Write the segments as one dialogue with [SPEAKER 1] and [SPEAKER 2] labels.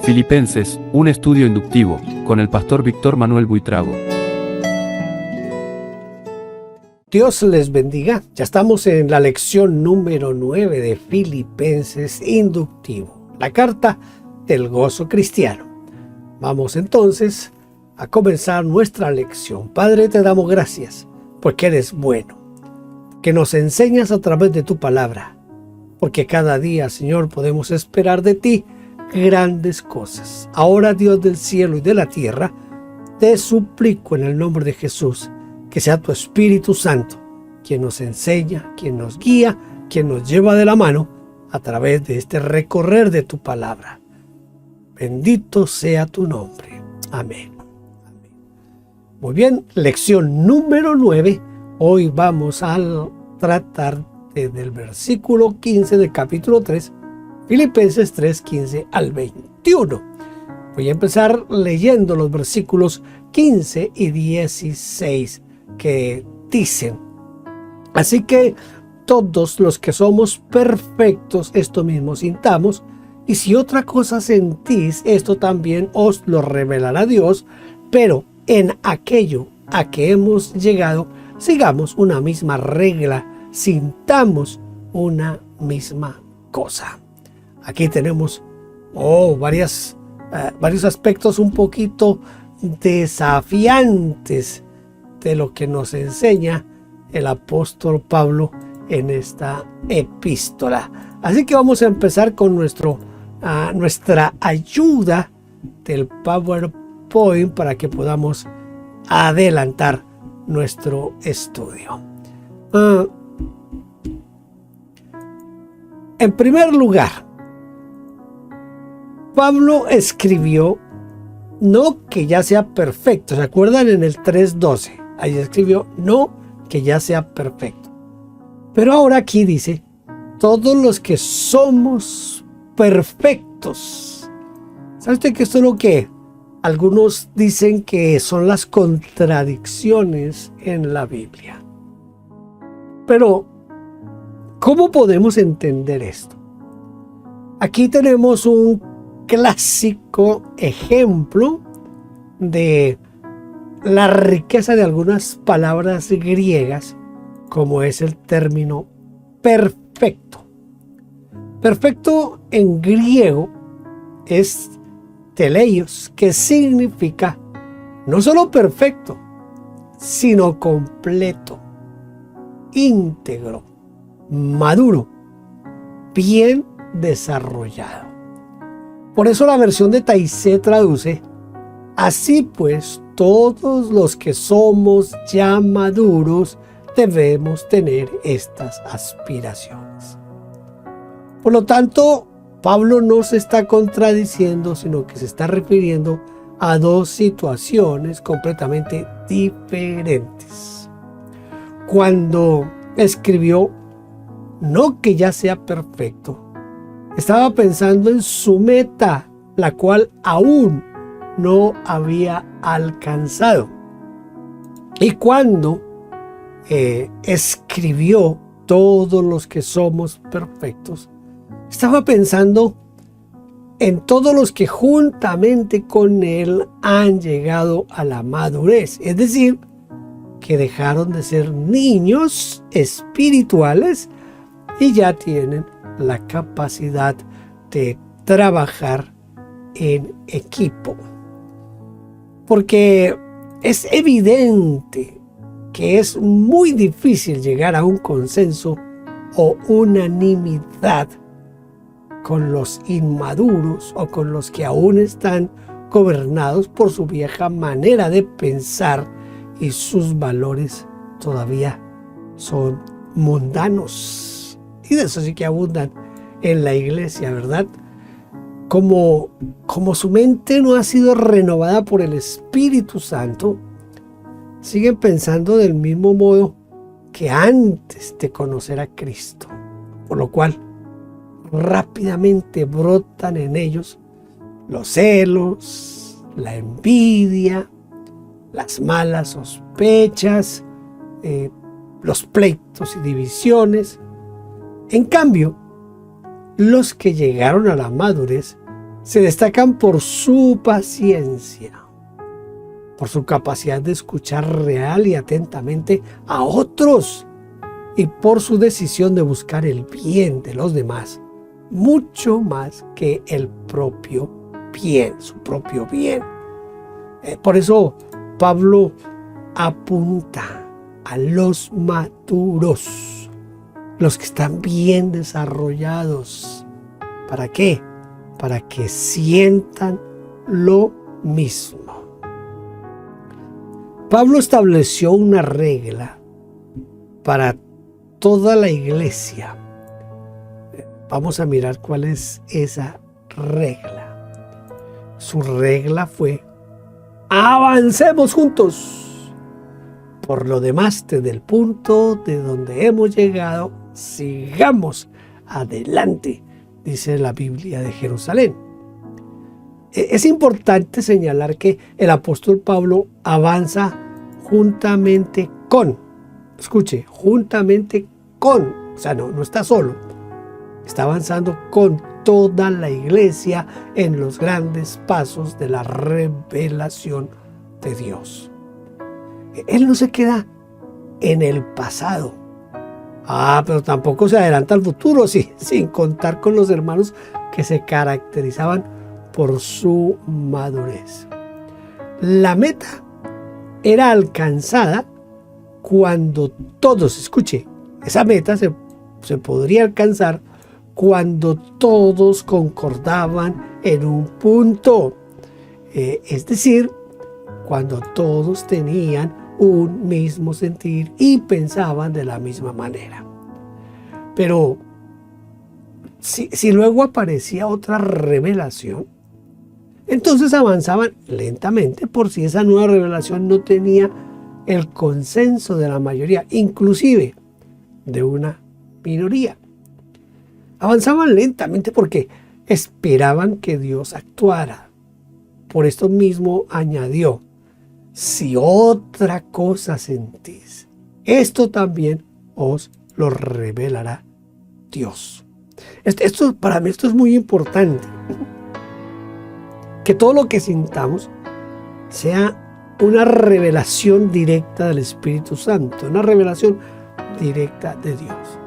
[SPEAKER 1] Filipenses, un estudio inductivo, con el pastor Víctor Manuel Buitrago.
[SPEAKER 2] Dios les bendiga. Ya estamos en la lección número 9 de Filipenses inductivo, la carta del gozo cristiano. Vamos entonces a comenzar nuestra lección. Padre, te damos gracias porque eres bueno, que nos enseñas a través de tu palabra, porque cada día, Señor, podemos esperar de ti grandes cosas. Ahora, Dios del cielo y de la tierra, te suplico en el nombre de Jesús que sea tu Espíritu Santo quien nos enseña, quien nos guía, quien nos lleva de la mano a través de este recorrer de tu palabra. Bendito sea tu nombre. Amén. Amén. Muy bien, lección número 9. Hoy vamos a tratar desde el versículo 15 del capítulo 3, Filipenses 3, 15 al 21. Voy a empezar leyendo los versículos 15 y 16 que dicen: así que todos los que somos perfectos, esto mismo sintamos, y si otra cosa sentís, esto también os lo revelará Dios, pero en aquello a que hemos llegado, sigamos una misma regla, sintamos una misma cosa. Aquí tenemos varios aspectos un poquito desafiantes de lo que nos enseña el apóstol Pablo en esta epístola. Así que vamos a empezar con nuestra ayuda del PowerPoint para que podamos adelantar nuestro estudio. En primer lugar, Pablo escribió no que ya sea perfecto. ¿Se acuerdan en el 3:12? Ahí escribió no que ya sea perfecto. Pero ahora aquí dice todos los que somos perfectos. ¿Sabe usted que esto es lo que algunos dicen que son las contradicciones en la Biblia? Pero ¿cómo podemos entender esto? Aquí tenemos un clásico ejemplo de la riqueza de algunas palabras griegas, como es el término perfecto. Perfecto en griego es teleios, que significa no solo perfecto, sino completo, íntegro, maduro, bien desarrollado. Por eso la versión de Taizé traduce: así pues, todos los que somos ya maduros debemos tener estas aspiraciones. Por lo tanto, Pablo no se está contradiciendo, sino que se está refiriendo a dos situaciones completamente diferentes. Cuando escribió no que ya sea perfecto, estaba pensando en su meta, la cual aún no había alcanzado. Y cuando escribió todos los que somos perfectos, estaba pensando en todos los que juntamente con él han llegado a la madurez, es decir, que dejaron de ser niños espirituales y ya tienen la capacidad de trabajar en equipo. Porque es evidente que es muy difícil llegar a un consenso o unanimidad con los inmaduros o con los que aún están gobernados por su vieja manera de pensar y sus valores todavía son mundanos. Y de eso sí que abundan en la iglesia, ¿verdad? Como su mente no ha sido renovada por el Espíritu Santo, siguen pensando del mismo modo que antes de conocer a Cristo, por lo cual rápidamente brotan en ellos los celos, la envidia, las malas sospechas, los pleitos y divisiones. En cambio, los que llegaron a la madurez Se destacan por su paciencia, por su capacidad de escuchar real y atentamente a otros y por su decisión de buscar el bien de los demás, mucho más que el propio bien, su propio bien. Por eso Pablo apunta a los maduros, los que están bien desarrollados. ¿Para qué? Para que sientan lo mismo. Pablo estableció una regla para toda la iglesia. Vamos a mirar cuál es esa regla. Su regla fue: avancemos juntos. Por lo demás, desde el punto de donde hemos llegado, sigamos adelante, dice la Biblia de Jerusalén. Es importante señalar que el apóstol Pablo avanza juntamente con, escuche, juntamente con, o sea, no está solo, está avanzando con toda la iglesia en los grandes pasos de la revelación de Dios. Él no se queda en el pasado. Pero tampoco se adelanta al futuro, sin contar con los hermanos que se caracterizaban por su madurez. La meta era alcanzada cuando todos, escuche, esa meta se podría alcanzar cuando todos concordaban en un punto. Es decir, cuando todos tenían un mismo sentir y pensaban de la misma manera. Pero si luego aparecía otra revelación, entonces avanzaban lentamente por si esa nueva revelación no tenía el consenso de la mayoría, inclusive de una minoría. Avanzaban lentamente porque esperaban que Dios actuara. Por esto mismo añadió: si otra cosa sentís, esto también os lo revelará Dios. Para mí esto es muy importante. Que todo lo que sintamos sea una revelación directa del Espíritu Santo, una revelación directa de Dios.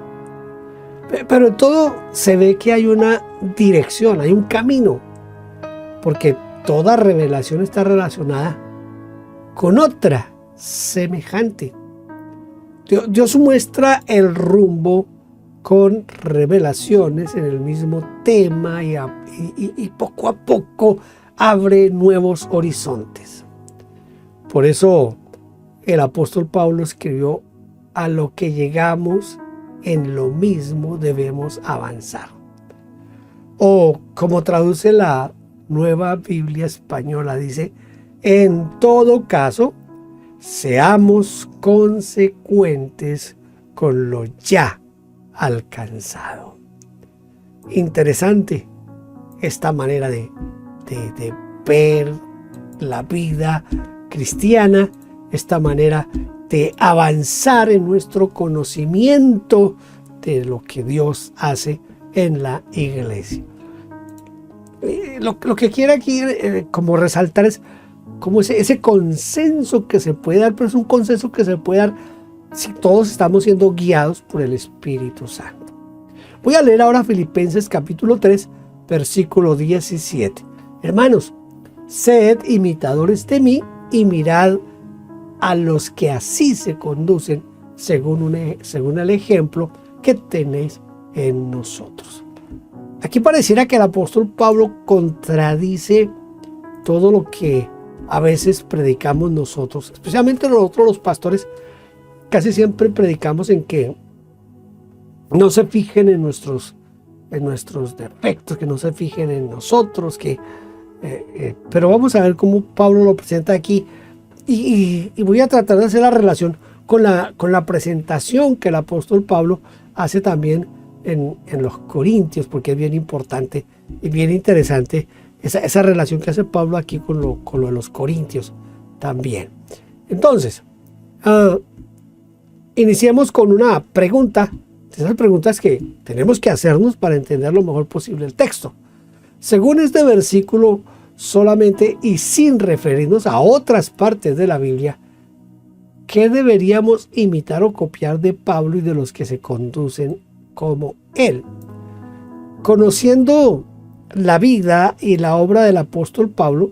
[SPEAKER 2] Pero en todo se ve que hay una dirección, hay un camino, porque toda revelación está relacionada con otra semejante. Dios muestra el rumbo con revelaciones en el mismo tema y poco a poco abre nuevos horizontes. Por eso el apóstol Pablo escribió: a lo que llegamos, en lo mismo debemos avanzar. O como traduce la Nueva Biblia Española, dice: en todo caso, seamos consecuentes con lo ya alcanzado. Interesante esta manera de ver la vida cristiana, esta manera de avanzar en nuestro conocimiento de lo que Dios hace en la iglesia. Lo que quiero aquí como resaltar es como ese consenso que se puede dar, pero es un consenso que se puede dar si todos estamos siendo guiados por el Espíritu Santo. Voy a leer ahora Filipenses capítulo 3, versículo 17. Hermanos, sed imitadores de mí y mirad a los que así se conducen según el ejemplo que tenéis en nosotros. Aquí pareciera que el apóstol Pablo contradice todo lo que a veces predicamos nosotros, especialmente nosotros los pastores. Casi siempre predicamos en que no se fijen en nuestros defectos, que no se fijen en nosotros, pero vamos a ver cómo Pablo lo presenta aquí y voy a tratar de hacer la relación con la presentación que el apóstol Pablo hace también en los Corintios, porque es bien importante y bien interesante esa relación que hace Pablo aquí con lo de los Corintios también. Entonces, iniciemos con una pregunta, esas preguntas que tenemos que hacernos para entender lo mejor posible el texto. Según este versículo solamente y sin referirnos a otras partes de la Biblia, ¿qué deberíamos imitar o copiar de Pablo y de los que se conducen como él? Conociendo la vida y la obra del apóstol Pablo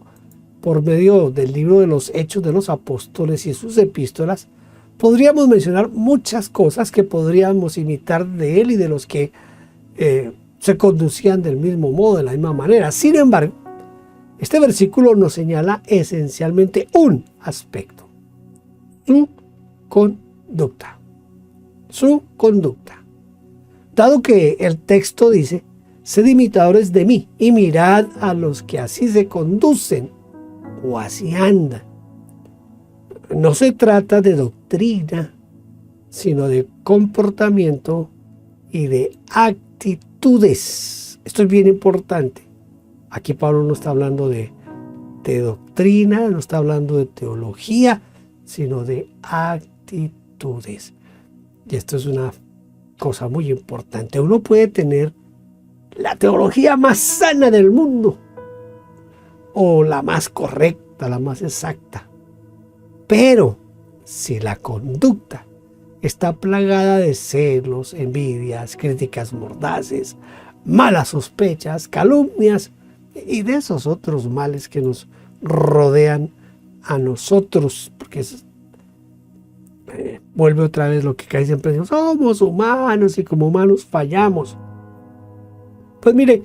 [SPEAKER 2] por medio del libro de los Hechos de los Apóstoles y sus epístolas, podríamos mencionar muchas cosas que podríamos imitar de él y de los que se conducían del mismo modo, de la misma manera. Sin embargo, este versículo nos señala esencialmente un aspecto: su conducta. Su conducta. Dado que el texto dice: sed imitadores de mí y mirad a los que así se conducen o así andan. No se trata de doctrina, sino de comportamiento y de actitudes. Esto es bien importante. Aquí Pablo no está hablando de doctrina, no está hablando de teología, sino de actitudes. Y esto es una cosa muy importante. Uno puede tener la teología más sana del mundo, o la más correcta, la más exacta, pero si la conducta está plagada de celos, envidias, críticas mordaces, malas sospechas, calumnias y de esos otros males que nos rodean a nosotros, porque vuelve otra vez lo que casi siempre decimos: somos humanos y como humanos fallamos. Pues mire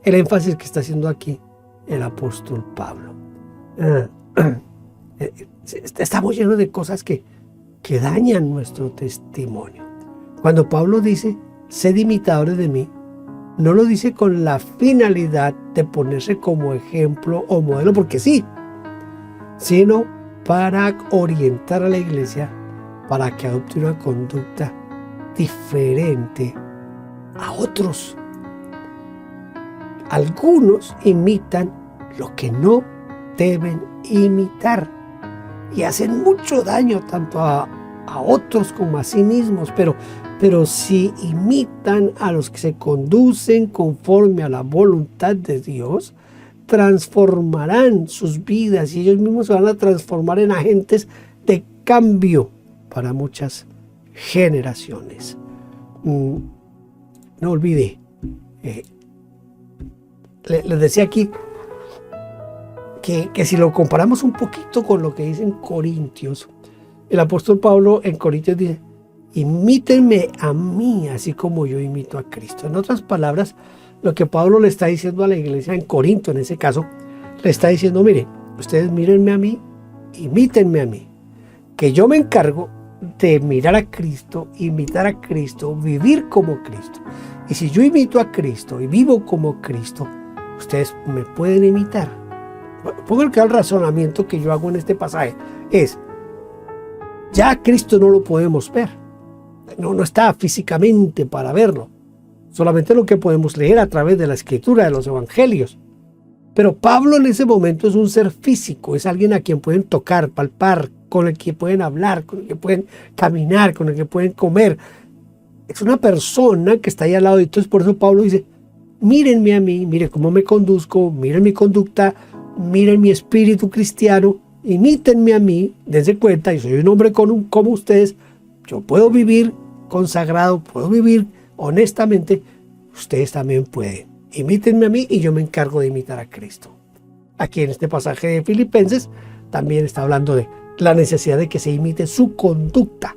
[SPEAKER 2] el énfasis que está haciendo aquí el apóstol Pablo. Estamos llenos de cosas que dañan nuestro testimonio. Cuando Pablo dice: sed imitadores de mí, no lo dice con la finalidad de ponerse como ejemplo o modelo, porque sí, sino para orientar a la iglesia para que adopte una conducta diferente a otros. Algunos imitan lo que no deben imitar y hacen mucho daño tanto a otros como a sí mismos, pero si imitan a los que se conducen conforme a la voluntad de Dios, transformarán sus vidas y ellos mismos se van a transformar en agentes de cambio para muchas generaciones. No olvide, les decía aquí que si lo comparamos un poquito con lo que dice en Corintios, el apóstol Pablo en Corintios dice: imítenme a mí así como yo imito a Cristo. En otras palabras, lo que Pablo le está diciendo a la iglesia en Corinto, en ese caso, le está diciendo: mire, ustedes mírenme a mí, imítenme a mí, que yo me encargo de mirar a Cristo, imitar a Cristo, vivir como Cristo. Y si yo imito a Cristo y vivo como Cristo, ustedes me pueden imitar. Pongan que el razonamiento que yo hago en este pasaje es: ya a Cristo no lo podemos ver, no está físicamente para verlo, solamente lo que podemos leer a través de la escritura, de los evangelios. Pero Pablo en ese momento es un ser físico, es alguien a quien pueden tocar, palpar, con el que pueden hablar, con el que pueden caminar, con el que pueden comer. Es una persona que está ahí al lado. Y entonces por eso Pablo dice: mírenme a mí, miren cómo me conduzco, miren mi conducta, miren mi espíritu cristiano, imítenme a mí, dense cuenta, yo soy un hombre como ustedes, yo puedo vivir consagrado, puedo vivir honestamente, ustedes también pueden. Imítenme a mí y yo me encargo de imitar a Cristo. Aquí en este pasaje de Filipenses también está hablando de la necesidad de que se imite su conducta,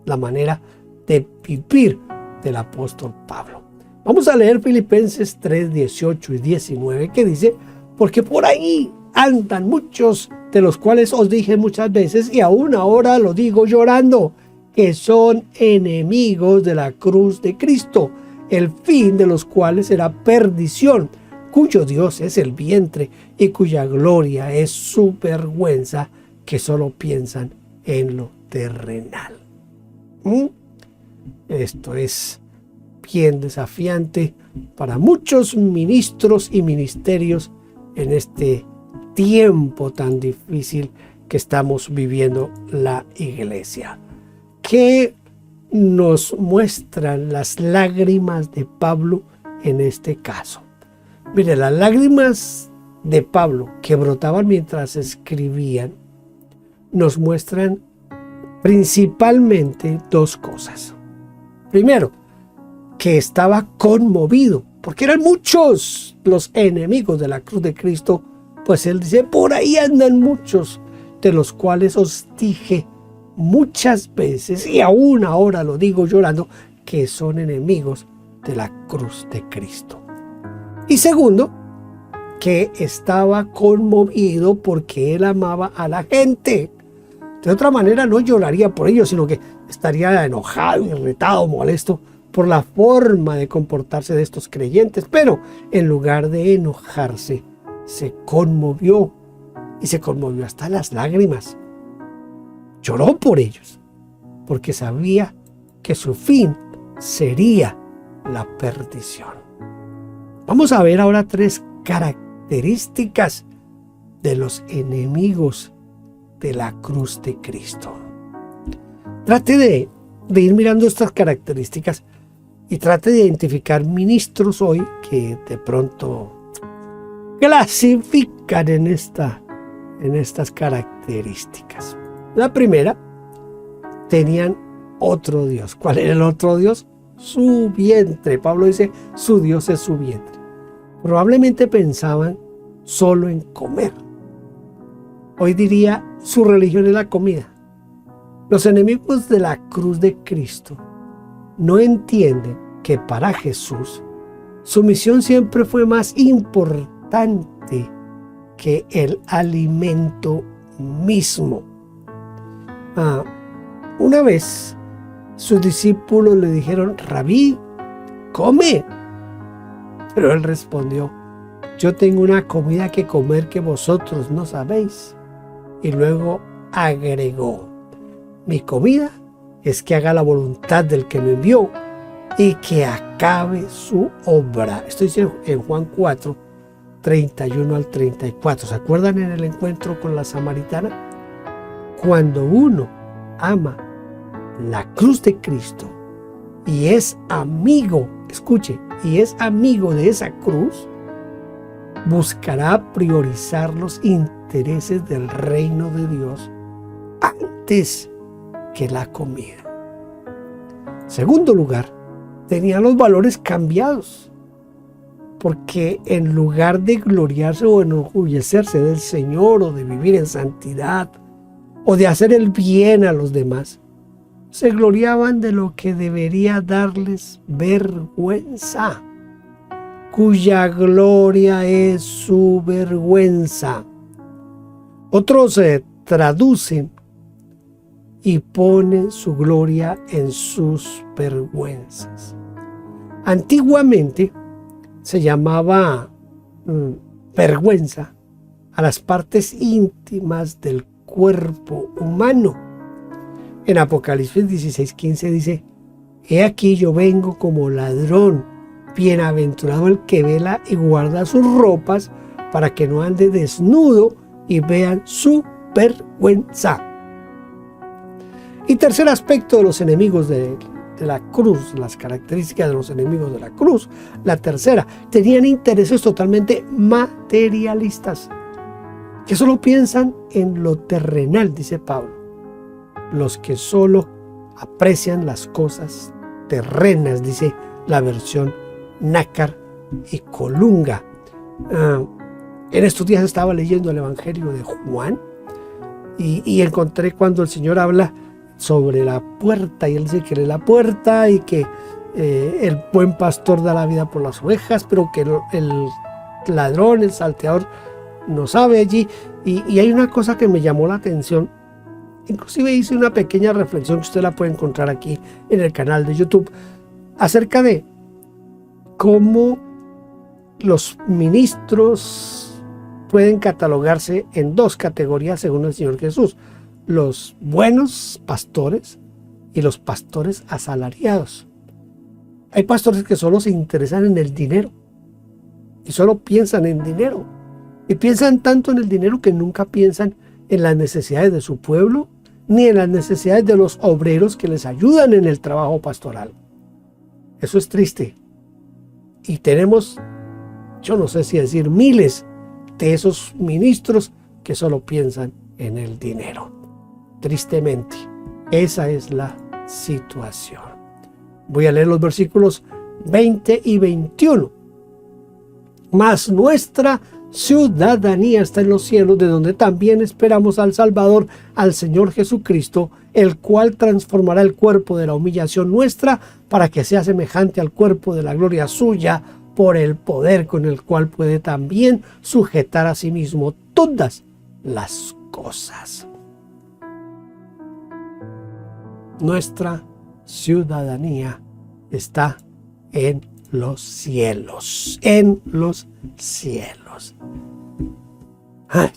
[SPEAKER 2] la manera de vivir del apóstol Pablo. Vamos a leer Filipenses 3, 18 y 19, que dice: porque por ahí andan muchos, de los cuales os dije muchas veces, y aún ahora lo digo llorando, que son enemigos de la cruz de Cristo, el fin de los cuales será perdición, cuyo Dios es el vientre y cuya gloria es su vergüenza, que solo piensan en lo terrenal. Esto es bien desafiante para muchos ministros y ministerios en este tiempo tan difícil que estamos viviendo la iglesia. ¿Qué nos muestran las lágrimas de Pablo en este caso? Mire, las lágrimas de Pablo que brotaban mientras escribían nos muestran principalmente dos cosas. Primero, que estaba conmovido, porque eran muchos los enemigos de la cruz de Cristo, pues él dice, por ahí andan muchos, de los cuales os dije muchas veces, y aún ahora lo digo llorando, que son enemigos de la cruz de Cristo. Y segundo, que estaba conmovido porque él amaba a la gente. De otra manera no lloraría por ellos, sino que estaría enojado, irritado, molesto por la forma de comportarse de estos creyentes. Pero en lugar de enojarse, se conmovió, y se conmovió hasta las lágrimas. Lloró por ellos, porque sabía que su fin sería la perdición. Vamos a ver ahora tres características de los enemigos de la cruz de Cristo. Trate de ir mirando estas características y trate de identificar ministros hoy que de pronto clasifican en estas características. La primera, tenían otro Dios. ¿Cuál era el otro Dios? Su vientre. Pablo dice, su Dios es su vientre. Probablemente pensaban solo en comer. Hoy diría, su religión es la comida. Los enemigos de la cruz de Cristo no entienden que para Jesús su misión siempre fue más importante que el alimento mismo. Una vez sus discípulos le dijeron, Rabí, come. Pero él respondió, yo tengo una comida que comer que vosotros no sabéis. Y luego agregó, mi comida es que haga la voluntad del que me envió y que acabe su obra. Estoy en Juan 4, 31 al 34. ¿Se acuerdan en el encuentro con la samaritana? Cuando uno ama la cruz de Cristo y es amigo, escuche, y es amigo de esa cruz, buscará priorizar los intereses del reino de Dios antes que la comida. Segundo lugar, tenía los valores cambiados, porque en lugar de gloriarse o enorgullecerse del Señor o de vivir en santidad o de hacer el bien a los demás, se gloriaban de lo que debería darles vergüenza, cuya gloria es su vergüenza. Otros traducen y ponen su gloria en sus vergüenzas. Antiguamente se llamaba vergüenza a las partes íntimas del cuerpo humano. En Apocalipsis 16:15 dice, he aquí yo vengo como ladrón, bienaventurado el que vela y guarda sus ropas para que no ande desnudo y vean su vergüenza. Y tercer aspecto de los enemigos de la cruz, las características de los enemigos de la cruz. La tercera, tenían intereses totalmente materialistas, que solo piensan en lo terrenal, dice Pablo. Los que solo aprecian las cosas terrenas, dice la versión Nácar y Colunga. En estos días estaba leyendo el Evangelio de Juan y encontré cuando el Señor habla sobre la puerta, y él dice que él es la puerta y que el buen pastor da la vida por las ovejas, pero que el ladrón, el salteador, no sabe allí. Y hay una cosa que me llamó la atención. Inclusive hice una pequeña reflexión que usted la puede encontrar aquí en el canal de YouTube acerca de cómo los ministros pueden catalogarse en dos categorías según el Señor Jesús: los buenos pastores y los pastores asalariados. Hay pastores que solo se interesan en el dinero y solo piensan en dinero, y piensan tanto en el dinero que nunca piensan en las necesidades de su pueblo ni en las necesidades de los obreros que les ayudan en el trabajo pastoral. Eso es triste. Y tenemos yo no sé si decir miles de esos ministros que solo piensan en el dinero. Tristemente, esa es la situación. Voy a leer los versículos 20 y 21. Mas nuestra ciudadanía está en los cielos, de donde también esperamos al Salvador, al Señor Jesucristo, el cual transformará el cuerpo de la humillación nuestra para que sea semejante al cuerpo de la gloria suya, por el poder con el cual puede también sujetar a sí mismo todas las cosas. Nuestra ciudadanía está en los cielos, en los cielos.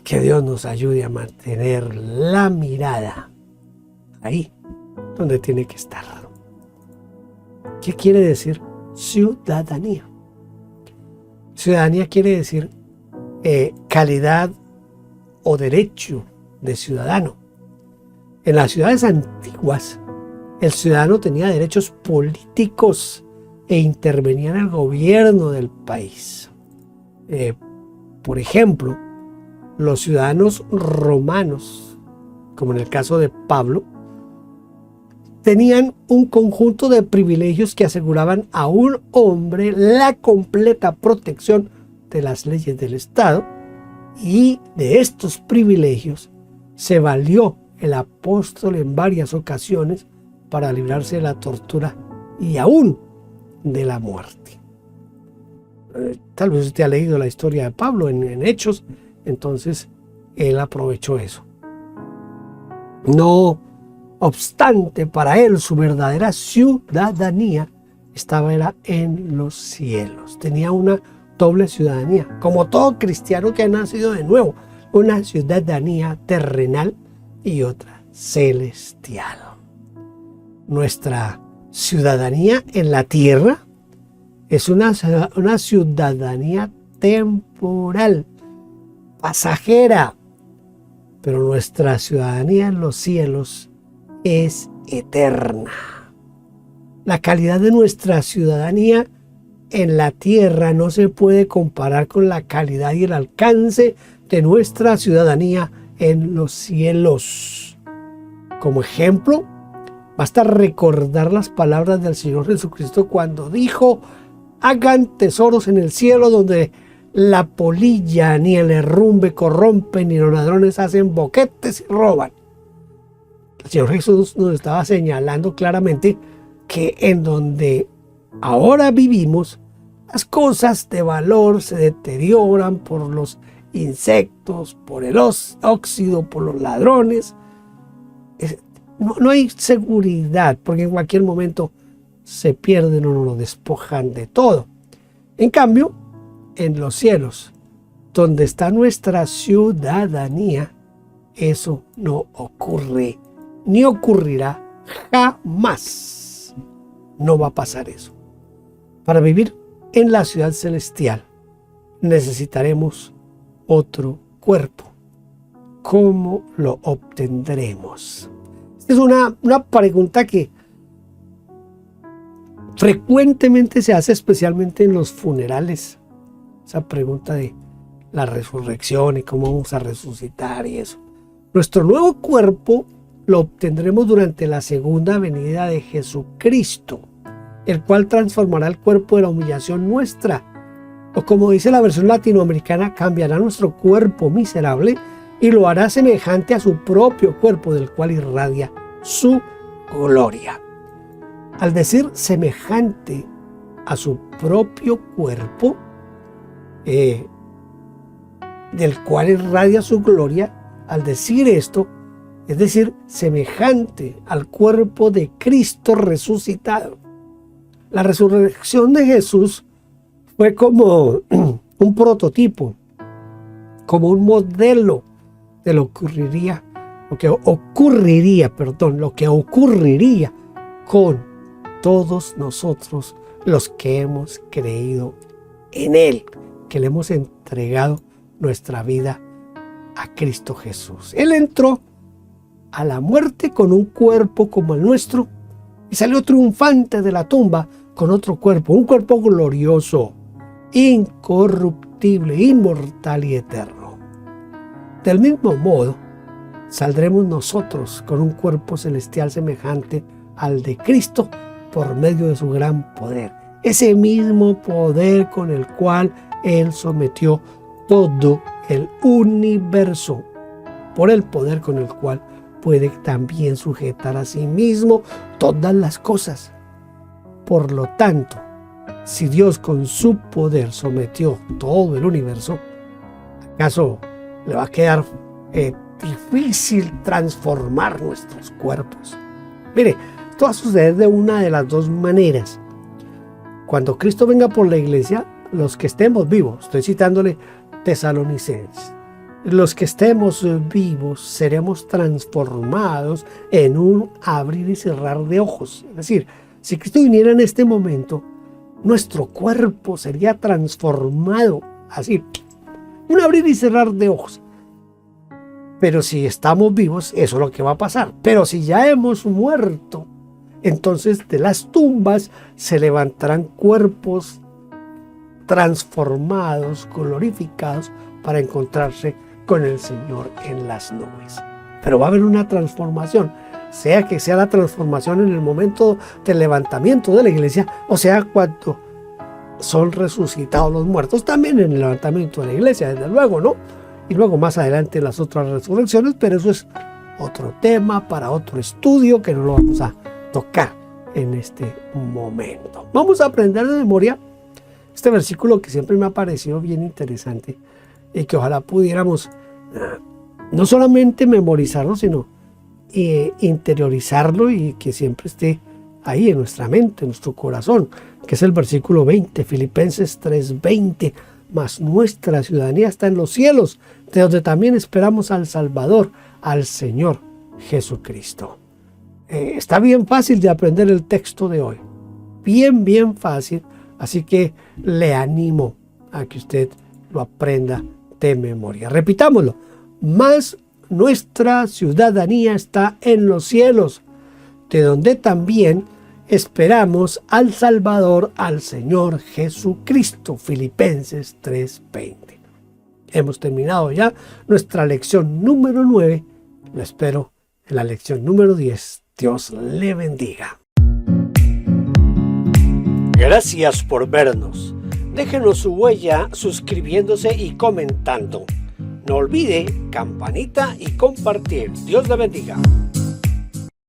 [SPEAKER 2] Que Dios nos ayude a mantener la mirada ahí donde tiene que estar. ¿Qué quiere decir ciudadanía? Ciudadanía quiere decir calidad o derecho de ciudadano. En las ciudades antiguas, el ciudadano tenía derechos políticos e intervenía en el gobierno del país. Por ejemplo, los ciudadanos romanos, como en el caso de Pablo, tenían un conjunto de privilegios que aseguraban a un hombre la completa protección de las leyes del Estado, y de estos privilegios se valió el apóstol en varias ocasiones para librarse de la tortura y aún de la muerte. Tal vez usted ha leído la historia de Pablo en Hechos, entonces él aprovechó eso. No obstante, para él su verdadera ciudadanía era en los cielos. Tenía una doble ciudadanía, como todo cristiano que ha nacido de nuevo, una ciudadanía terrenal y otra celestial. Nuestra ciudadanía en la tierra es una ciudadanía temporal, pasajera, pero nuestra ciudadanía en los cielos es eterna. La calidad de nuestra ciudadanía en la tierra no se puede comparar con la calidad y el alcance de nuestra ciudadanía en los cielos. Como ejemplo, basta recordar las palabras del Señor Jesucristo cuando dijo: hagan tesoros en el cielo donde la polilla ni el herrumbe corrompen, ni los ladrones hacen boquetes y roban. El Señor Jesús nos estaba señalando claramente que en donde ahora vivimos, las cosas de valor se deterioran por los insectos, por el óxido, por los ladrones. No hay seguridad, porque en cualquier momento se pierden o nos lo despojan de todo. En cambio, en los cielos, donde está nuestra ciudadanía, eso no ocurre, ni ocurrirá jamás. No va a pasar eso. Para vivir en la ciudad celestial necesitaremos otro cuerpo. ¿Cómo lo obtendremos? Esta es una pregunta que frecuentemente se hace, especialmente en los funerales. Esa pregunta de la resurrección y cómo vamos a resucitar y eso. Nuestro nuevo cuerpo lo obtendremos durante la segunda venida de Jesucristo, el cual transformará el cuerpo de la humillación nuestra. O como dice la versión latinoamericana, cambiará nuestro cuerpo miserable y lo hará semejante a su propio cuerpo, del cual irradia su gloria. Al decir semejante a su propio cuerpo, del cual irradia su gloria, al decir esto, es decir, semejante al cuerpo de Cristo resucitado. La resurrección de Jesús fue como un prototipo, como un modelo de lo que ocurriría con todos nosotros los que hemos creído en Él, que le hemos entregado nuestra vida a Cristo Jesús. Él entró a la muerte con un cuerpo como el nuestro y salió triunfante de la tumba con otro cuerpo, un cuerpo glorioso. incorruptible, inmortal y eterno. Del mismo modo, saldremos nosotros con un cuerpo celestial semejante al de Cristo por medio de su gran poder. Ese mismo poder con el cual Él sometió todo el universo, por el poder con el cual puede también sujetar a sí mismo todas las cosas. Por lo tanto, si Dios con su poder sometió todo el universo, ¿acaso le va a quedar difícil transformar nuestros cuerpos? Mire, esto va a suceder de una de las dos maneras. Cuando Cristo venga por la iglesia, los que estemos vivos, estoy citándole Tesalonicenses, los que estemos vivos seremos transformados en un abrir y cerrar de ojos. Es decir, si Cristo viniera en este momento, nuestro cuerpo sería transformado así, un abrir y cerrar de ojos. Pero si estamos vivos, eso es lo que va a pasar. Pero si ya hemos muerto, entonces de las tumbas se levantarán cuerpos transformados, glorificados, para encontrarse con el Señor en las nubes. Pero va a haber una transformación, sea que sea la transformación en el momento del levantamiento de la iglesia, o sea cuando son resucitados los muertos, también en el levantamiento de la iglesia, desde luego, ¿no? Y luego más adelante las otras resurrecciones, pero eso es otro tema para otro estudio que no lo vamos a tocar en este momento. Vamos a aprender de memoria este versículo que siempre me ha parecido bien interesante y que ojalá pudiéramos no solamente memorizarlo, sino interiorizarlo y que siempre esté ahí en nuestra mente, en nuestro corazón, que es el versículo 20, Filipenses 3:20. Mas nuestra ciudadanía está en los cielos, de donde también esperamos al Salvador, al Señor Jesucristo. Está bien fácil de aprender el texto de hoy, bien fácil, así que le animo a que usted lo aprenda de memoria. Repitámoslo, mas nuestra ciudadanía está en los cielos, de donde también esperamos al Salvador, al Señor Jesucristo. Filipenses 3:20. Hemos terminado ya nuestra lección número 9. Lo espero en la lección número 10. Dios le bendiga. Gracias por vernos. Déjenos su huella suscribiéndose y comentando. No olvide campanita y compartir. Dios le bendiga.